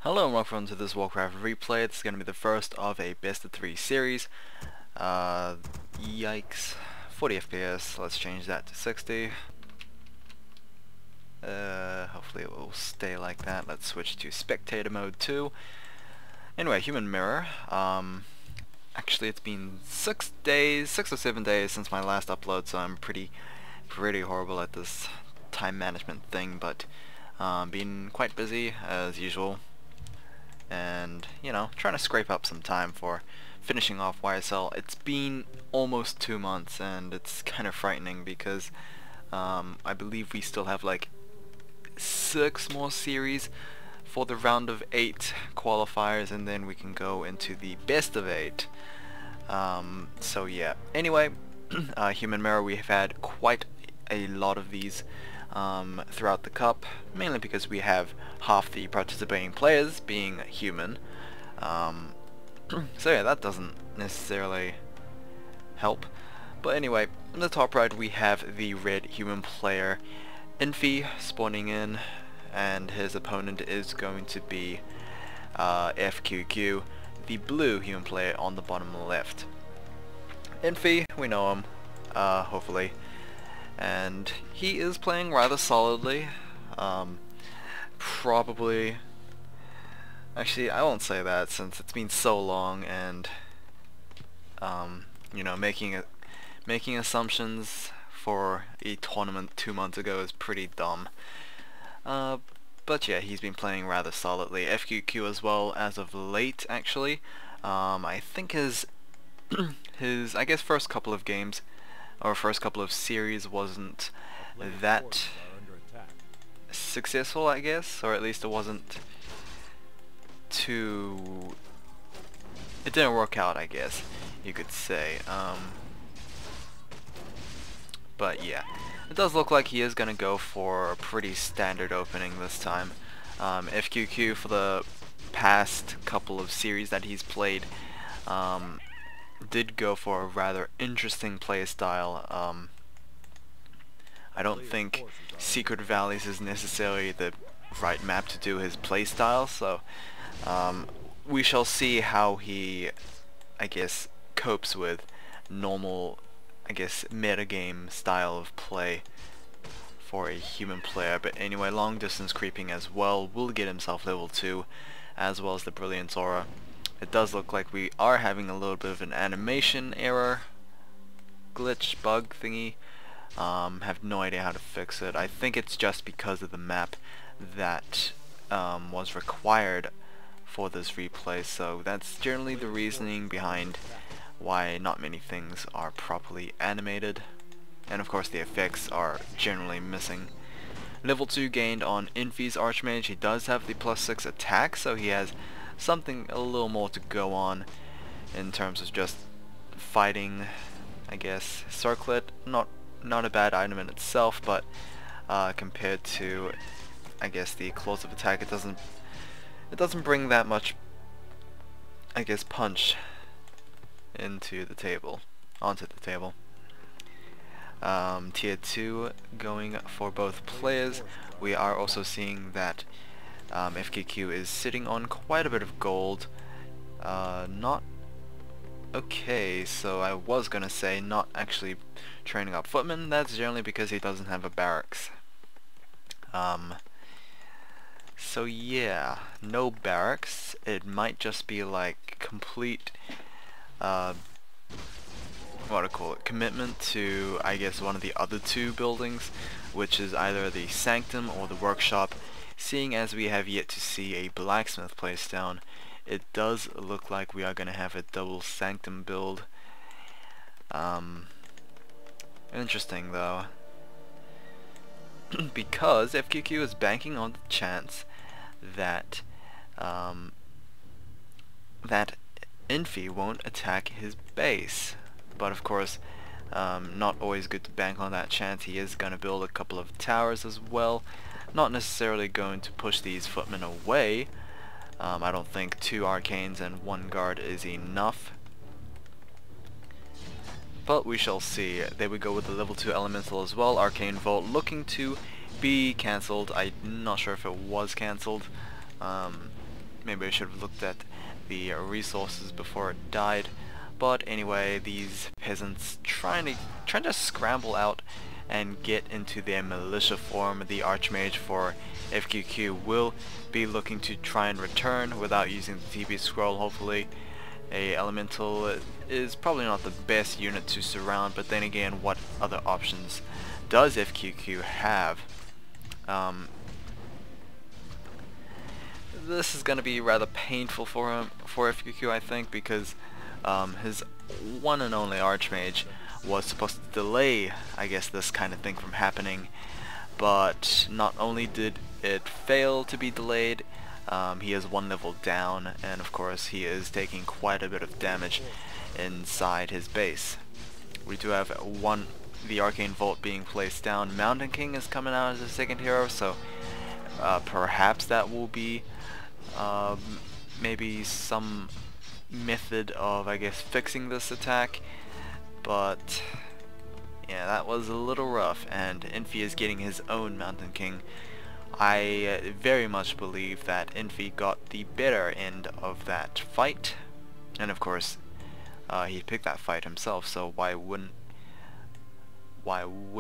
Hello and welcome to this Warcraft replay. It's going to be the first of a best of 3 series. Yikes. 40 FPS, let's change that to 60. Hopefully it will stay like that. Let's switch to spectator mode too. Anyway, Human Mirror. Actually it's been 6 or 7 days since my last upload, so I'm pretty horrible at this time management thing, but been quite busy as usual. And, you know, trying to scrape up some time for finishing off YSL. It's been almost 2 months, and it's kind of frightening because I believe we still have like 6 more series for the round of 8 qualifiers, and then we can go into the best of 8. So yeah. Anyway, Human Mirror, we have had quite a lot of these throughout the cup, mainly because we have half the participating players being human. So yeah, that doesn't necessarily help. But anyway, in the top right we have the red human player Infi spawning in, and his opponent is going to be FQQ, the blue human player on the bottom left. Infi, we know him, hopefully. And he is playing rather solidly. Probably, actually I won't say that since it's been so long, and you know, making assumptions for a tournament 2 months ago is pretty dumb. But yeah, he's been playing rather solidly. FQQ as well as of late, actually. I think his I guess first couple of games or first couple of series wasn't that successful, I guess, or at least it wasn't too... it didn't work out, I guess you could say. But yeah, it does look like he is gonna go for a pretty standard opening this time. FQQ, for the past couple of series that he's played, did go for a rather interesting playstyle. I don't think Secret Valleys is necessarily the right map to do his playstyle, so we shall see how he, I guess, copes with normal, I guess, metagame style of play for a human player. But anyway, long distance creeping as well will get himself level 2, as well as the Brilliance Aura. It does look like we are having a little bit of an animation error, glitch, bug thingy. Have no idea how to fix it. I think it's just because of the map that was required for this replay, so that's generally the reasoning behind why not many things are properly animated. And of course the effects are generally missing. Level 2 gained on Infi's Archmage. He does have the +6 attack, so he has something a little more to go on in terms of just fighting, I guess. Circlet, not a bad item in itself, but compared to, I guess, the explosive attack, it doesn't bring that much, I guess, punch onto the table. Tier 2 going for both players. We are also seeing that FQQ is sitting on quite a bit of gold. Not okay, so I was gonna say not actually training up footmen. That's generally because he doesn't have a barracks. So yeah, no barracks. It might just be like complete commitment to, I guess, one of the other 2 buildings, which is either the Sanctum or the Workshop. Seeing as we have yet to see a blacksmith place down, it does look like we are going to have a double Sanctum build. Interesting though, because FQQ is banking on the chance that that Infi won't attack his base. But of course, not always good to bank on that chance. He is going to build a couple of towers as well. Not necessarily going to push these footmen away. I don't think 2 arcanes and 1 guard is enough. But we shall see. There we go with the level 2 elemental as well. Arcane Vault looking to be cancelled. I'm not sure if it was cancelled. maybe I should have looked at the resources before it died. But anyway, these peasants trying to scramble out and get into their militia form. The Archmage for FQQ will be looking to try and return without using the TP scroll. Hopefully, a elemental is probably not the best unit to surround, but then again, what other options does FQQ have? This is going to be rather painful for him, for FQQ, I think, because his one and only Archmage was supposed to delay, I guess, this kind of thing from happening, but not only did it fail to be delayed, he is one level down, and of course he is taking quite a bit of damage inside his base. We do have the Arcane Vault being placed down. Mountain King is coming out as a second hero, so perhaps that will be maybe some method of, I guess, fixing this attack. But yeah, that was a little rough, and Infi is getting his own Mountain King. I very much believe that Infi got the better end of that fight, and of course he picked that fight himself, so why would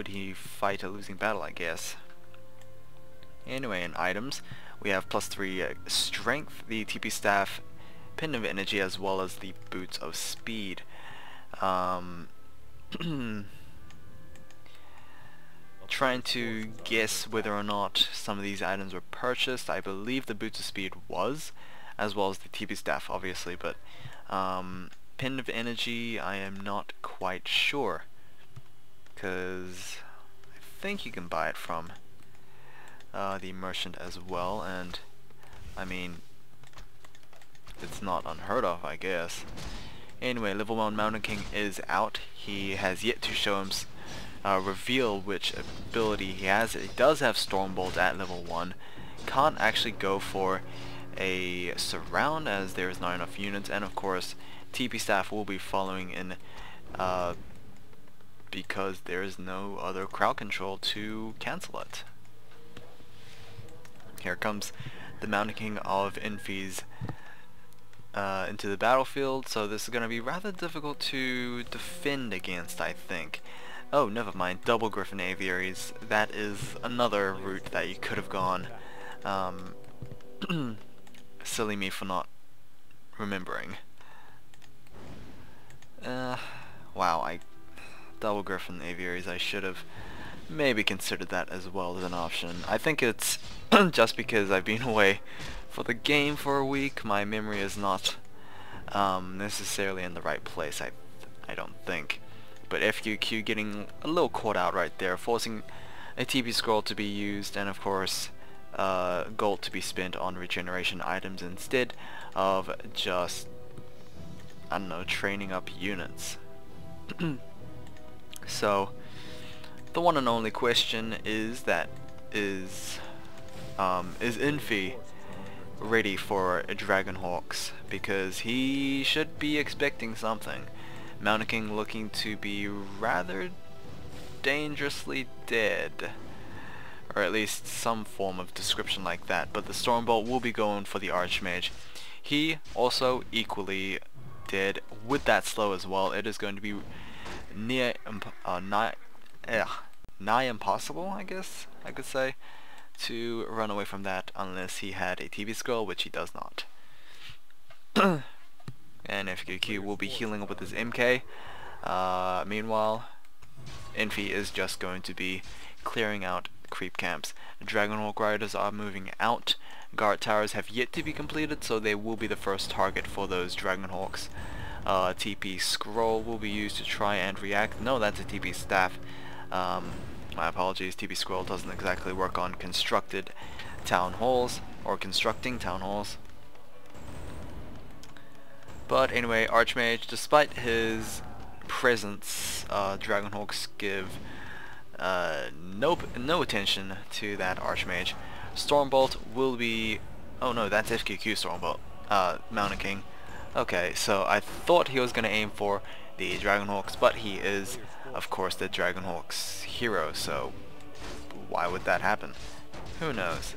he fight a losing battle, I guess. Anyway, in items we have +3 strength, the TP staff, pin of energy, as well as the boots of speed. Trying to guess whether or not some of these items were purchased. I believe the boots of speed was, as well as the TP staff, obviously, but pin of energy I am not quite sure, because I think you can buy it from the merchant as well, and I mean, it's not unheard of, I guess. Anyway, level 1 Mountain King is out. He has yet to show him reveal which ability he has. He does have Stormbolt at level 1. Can't actually go for a surround as there is not enough units, and of course TP staff will be following in because there is no other crowd control to cancel it. Here comes the Mountain King of Infi's into the battlefield, so this is going to be rather difficult to defend against, I think. Oh, never mind, double Griffin Aviaries. That is another route that you could have gone. Silly me for not remembering. Wow, double Griffin Aviaries, I should have maybe considered that as well as an option. I think it's just because I've been away for the game for a week, my memory is not necessarily in the right place, I don't think. But FQQ getting a little caught out right there, forcing a TP scroll to be used, and of course gold to be spent on regeneration items instead of just, I don't know, training up units. So the one and only question is Infi ready for Dragonhawks? Because he should be expecting something. Mountain King looking to be rather dangerously dead, or at least some form of description like that, but the Stormbolt will be going for the Archmage. He also equally dead with that slow as well. It is going to be nigh impossible, I guess I could say, to run away from that unless he had a TV scroll, which he does not. And FQQ will be healing up with his MK. Meanwhile, Infi is just going to be clearing out creep camps. Dragonhawk riders are moving out. Guard towers have yet to be completed, so they will be the first target for those Dragonhawks. TP scroll will be used to try and react. No, that's a TP staff. My apologies, TP scroll doesn't exactly work on constructed town halls, or constructing town halls. But anyway, Archmage, despite his presence, Dragonhawks give no attention to that Archmage. Stormbolt will be... oh no, that's FQQ Stormbolt, Mountain King. Okay, so I thought he was going to aim for the Dragonhawks, but he is, of course, the Dragonhawks hero, so why would that happen? Who knows?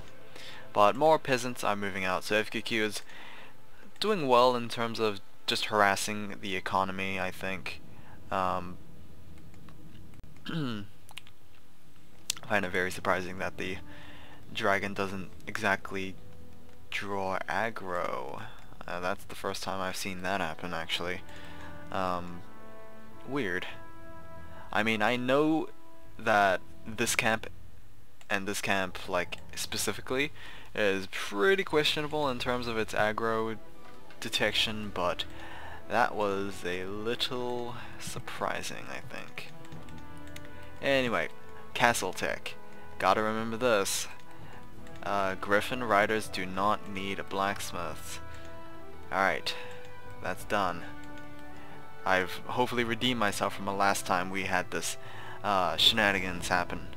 but more peasants are moving out, so FQQ is doing well in terms of just harassing the economy, I think. I find it very surprising that the dragon doesn't exactly draw aggro. That's the first time I've seen that happen, actually. Weird. I mean, I know that this camp and this camp, like, specifically, is pretty questionable in terms of its aggro detection, but that was a little surprising, I think. Anyway, castle tech. Gotta remember this. Griffin riders do not need blacksmiths. Alright, that's done. I've hopefully redeemed myself from the last time we had this shenanigans happen.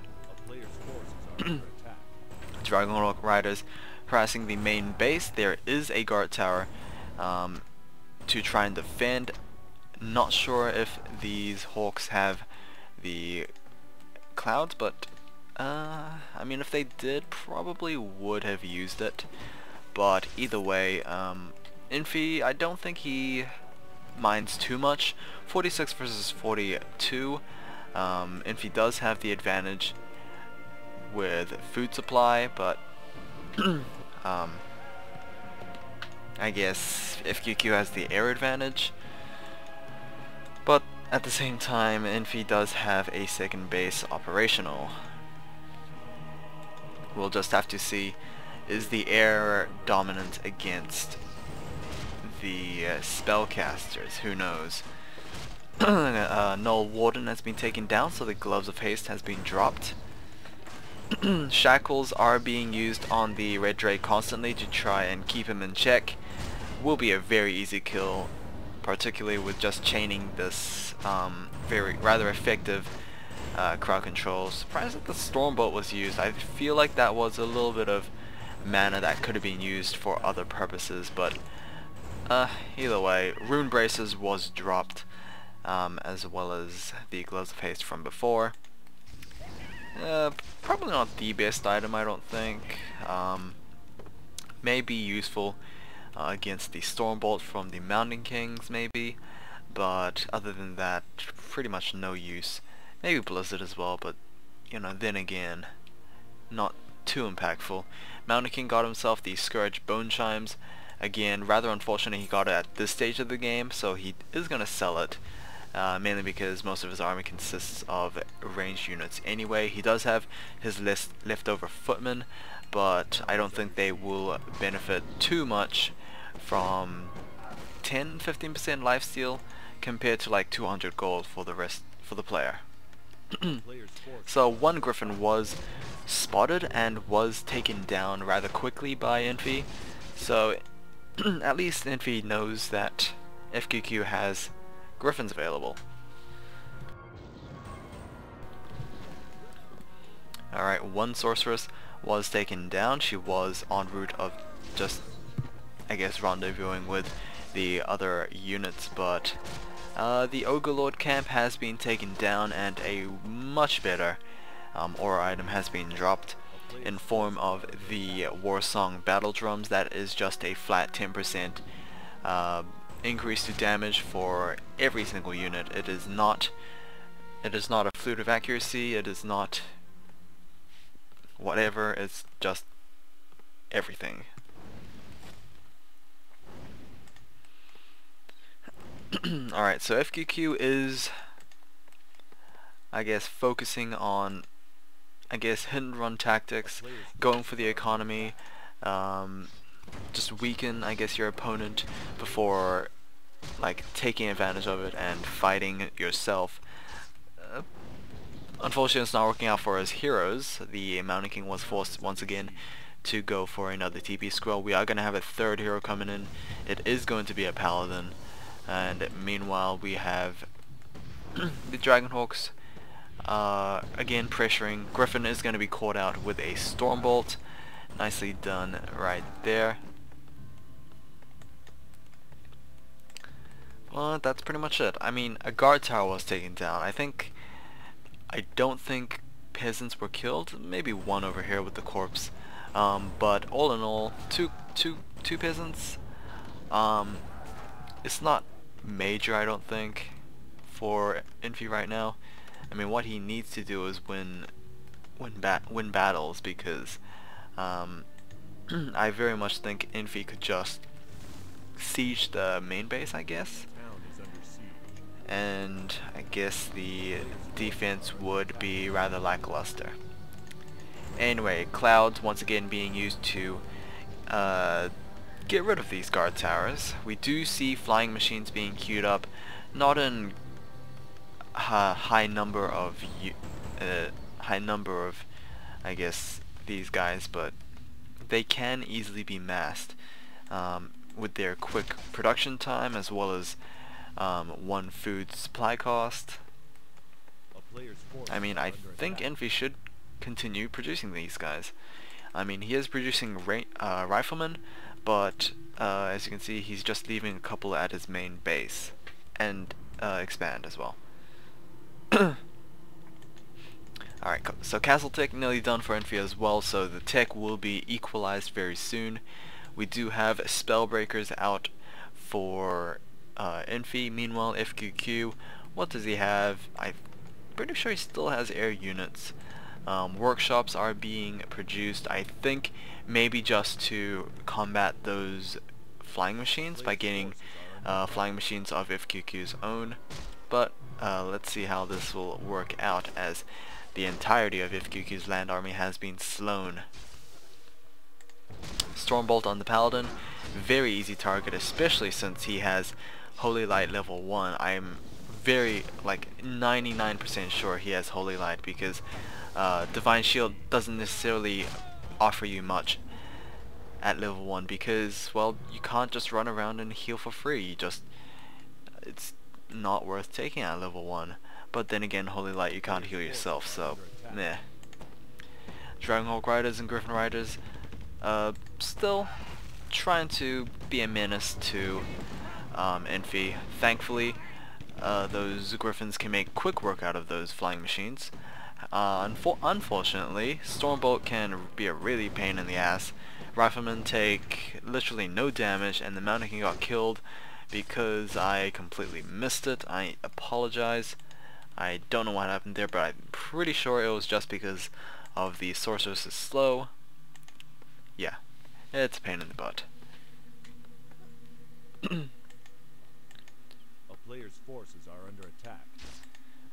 Dragonhawk riders harassing the main base. There is a guard tower to try and defend. Not sure if these hawks have the clouds, but I mean, if they did, probably would have used it. But either way, Infi, I don't think he minds too much. 46 versus 42. Infi does have the advantage with food supply, but I guess FQQ has the air advantage. But at the same time, Infi does have a second base operational. We'll just have to see, is the air dominant against the spellcasters? Who knows? Null Warden has been taken down, so the Gloves of Haste has been dropped. Shackles are being used on the Red Drake constantly to try and keep him in check. Will be a very easy kill, particularly with just chaining this rather effective crowd control. Surprised that the Stormbolt was used. I feel like that was a little bit of mana that could have been used for other purposes, but either way, Rune Braces was dropped, as well as the Gloves of Haste from before. Probably not the best item, I don't think. May be useful against the Stormbolt from the Mountain Kings, maybe, but other than that, pretty much no use. Maybe Blizzard as well, but you know, then again, not too impactful. Mountain King got himself the Scourge Bone Chimes. Again, rather unfortunate he got it at this stage of the game, so he is going to sell it. Mainly because most of his army consists of ranged units anyway. He does have his leftover footmen, but I don't think they will benefit too much from 10-15% lifesteal compared to like 200 gold for the rest for the player. So one Griffin was spotted and was taken down rather quickly by Infi, so at least Infi knows that FQQ has Griffins available. Alright, one sorceress was taken down. She was en route of just, I guess, rendezvousing with the other units, but the Ogre Lord camp has been taken down and a much better aura item has been dropped in form of the Warsong Battle Drums. That is just a flat 10% increase to damage for every single unit. It is not a flute of accuracy, it is not whatever, it's just everything. Alright, so FQQ is, I guess, focusing on, I guess, hit and run tactics, going for the economy, just weaken, I guess, your opponent before like taking advantage of it and fighting yourself. Unfortunately, it's not working out for his heroes. The Mountain King was forced once again to go for another TP scroll. We are going to have a third hero coming in. It is going to be a Paladin, and meanwhile we have the Dragonhawks again pressuring. Griffin is going to be caught out with a Stormbolt. Nicely done right there. Well, that's pretty much it. I mean, a guard tower was taken down. I don't think peasants were killed. Maybe one over here with the corpse But all in all, two peasants. It's not major, I don't think, for Infi right now. I mean, what he needs to do is win battles, because I very much think Infi could just siege the main base, I guess, and I guess the defense would be rather lackluster. Anyway, clouds once again being used to get rid of these guard towers. We do see flying machines being queued up, not in high number of I guess these guys, but they can easily be massed with their quick production time, as well as one food supply cost. I mean, I think Infi should continue producing these guys. I mean, he is producing riflemen, but as you can see, he's just leaving a couple at his main base, and expand as well. Alright, so Castle Tech nearly done for Infi as well, so the tech will be equalized very soon. We do have Spellbreakers out for Infi. Meanwhile, FQQ, what does he have? I'm pretty sure he still has air units. Workshops are being produced, I think, maybe just to combat those flying machines by getting flying machines of FQQ's own. But let's see how this will work out, as the entirety of FQQ's land army has been slown. Stormbolt on the Paladin, very easy target, especially since he has Holy Light level 1. I'm very, like, 99% sure he has Holy Light, because Divine Shield doesn't necessarily offer you much at level 1, because, well, you can't just run around and heal for free. It's not worth taking at level 1. But then again, Holy Light, you can't heal yourself, so meh. Dragonhawk Riders and Griffin Riders still trying to be a menace to Infi. Thankfully, those Griffins can make quick work out of those flying machines. Unfortunately, Stormbolt can be a really pain in the ass. Riflemen take literally no damage, and the Mountain King got killed because I completely missed it. I apologize. I don't know what happened there, but I'm pretty sure it was just because of the Sorceress is slow. Yeah, it's a pain in the butt. A player's forces are under attack.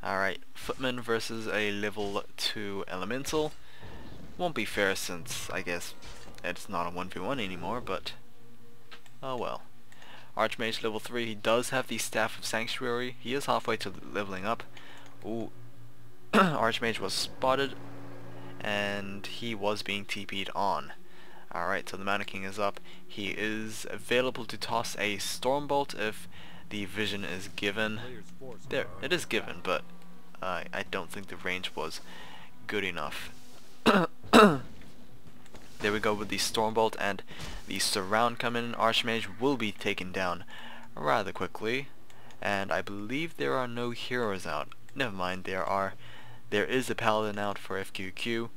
Alright, Footman versus a level 2 Elemental. Won't be fair, since I guess it's not a 1v1 anymore, but oh well. Archmage level 3, he does have the Staff of Sanctuary. He is halfway to leveling up. Ooh, Archmage was spotted, and he was being TP'd on. Alright, so the Mountain King is up. He is available to toss a Stormbolt if the vision is given. There, it is given, but I don't think the range was good enough. There we go with the Stormbolt, and the surround coming in. Archmage will be taken down rather quickly, and I believe there are no heroes out. Never mind, there is a Paladin out for FQQ.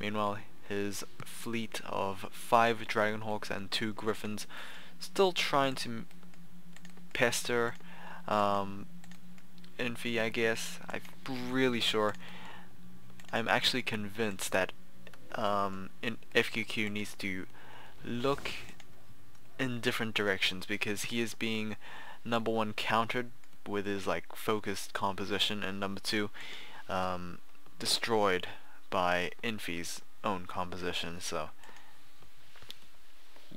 Meanwhile, his fleet of 5 Dragonhawks and 2 Griffins still trying to pester Infi, I guess. I'm really sure. I'm actually convinced that FQQ needs to look in different directions, because he is being number 1 countered with his like focused composition, and number 2 destroyed by Infi's own composition. So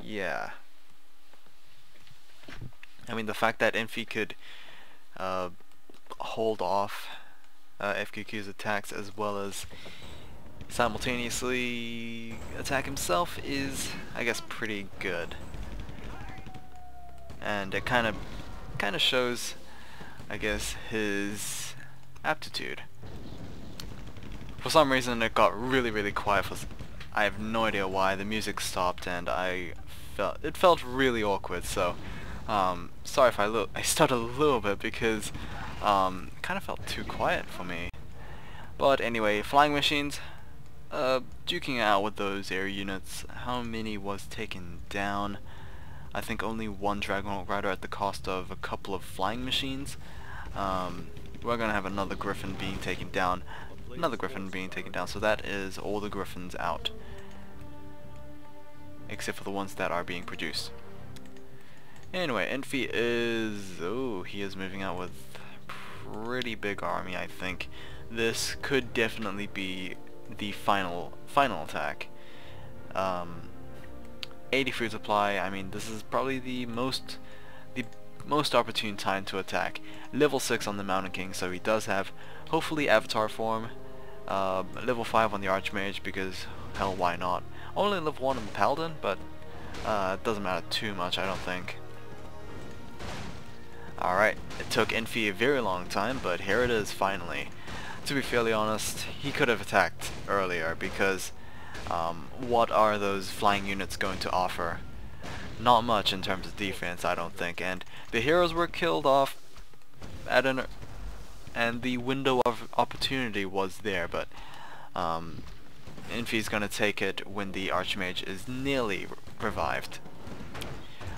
yeah, I mean, the fact that Infi could hold off FQQ's attacks as well as simultaneously attack himself is, I guess, pretty good, and it kind of shows, I guess, his aptitude. For some reason it got really quiet. I have no idea why. The music stopped and it felt really awkward, so sorry if I stuttered a little bit, because it kind of felt too quiet for me. But anyway, flying machines, duking out with those air units. How many was taken down? I think only one Dragon Rider at the cost of a couple of flying machines. We're gonna have another Griffin being taken down. Another Griffin being taken down, so that is all the Griffins out. Except for the ones that are being produced. Anyway, Infi is... oh, he is moving out with pretty big army, I think. This could definitely be the final attack. 80 food supply, I mean, this is probably the most opportune time to attack. Level 6 on the Mountain King, so he does have, hopefully, Avatar form. Level 5 on the Archmage, because, hell, why not? Only level 1 on the Paladin, but it doesn't matter too much, I don't think. Alright, it took Infi a very long time, but here it is finally. To be fairly honest, he could have attacked earlier, because what are those flying units going to offer? Not much in terms of defense, I don't think, and the heroes were killed off at and the window of opportunity was there, but Infi's gonna take it when the Archmage is nearly revived.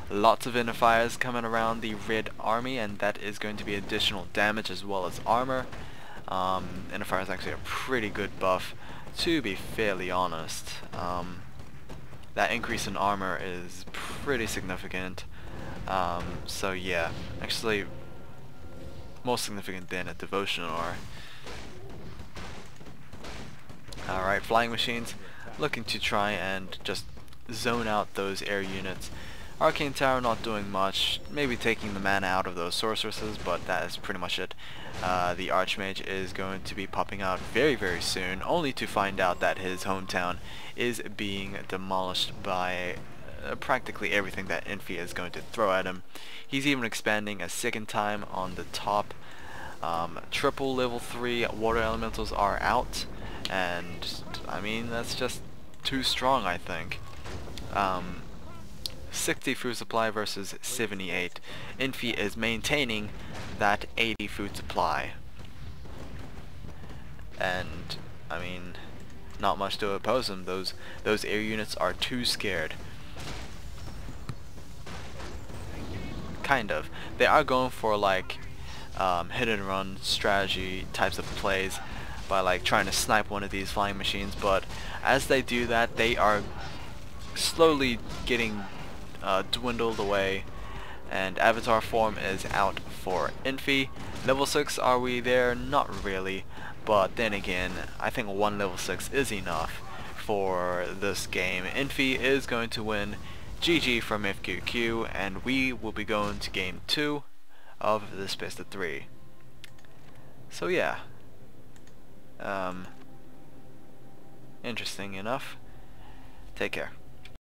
Lots of Infiers coming around the red army, and that is going to be additional damage as well as armor. Infier is actually a pretty good buff, to be fairly honest. That increase in armor is pretty significant. So yeah, actually more significant than a devotional aura. Alright, flying machines looking to try and just zone out those air units. Arcane Tower not doing much, maybe taking the mana out of those sorceresses, but that is pretty much it. The Archmage is going to be popping out very soon, only to find out that his hometown is being demolished by practically everything that Infi is going to throw at him. He's even expanding a second time on the top. Triple level 3 water elementals are out, and I mean, that's just too strong, I think. 60 food supply versus 78. Infi is maintaining that 80 food supply. And, I mean, not much to oppose him. Those air units are too scared. Kind of. They are going for, like, hit and run strategy types of plays by, like, trying to snipe one of these flying machines, but as they do that, they are slowly getting dwindled away, and Avatar form is out for Infi. Level 6, are we there? Not really, but then again, I think one level 6 is enough for this game. Infi is going to win. GG from FQQ, and we will be going to game 2 of this best of 3. So yeah, interesting enough. Take care.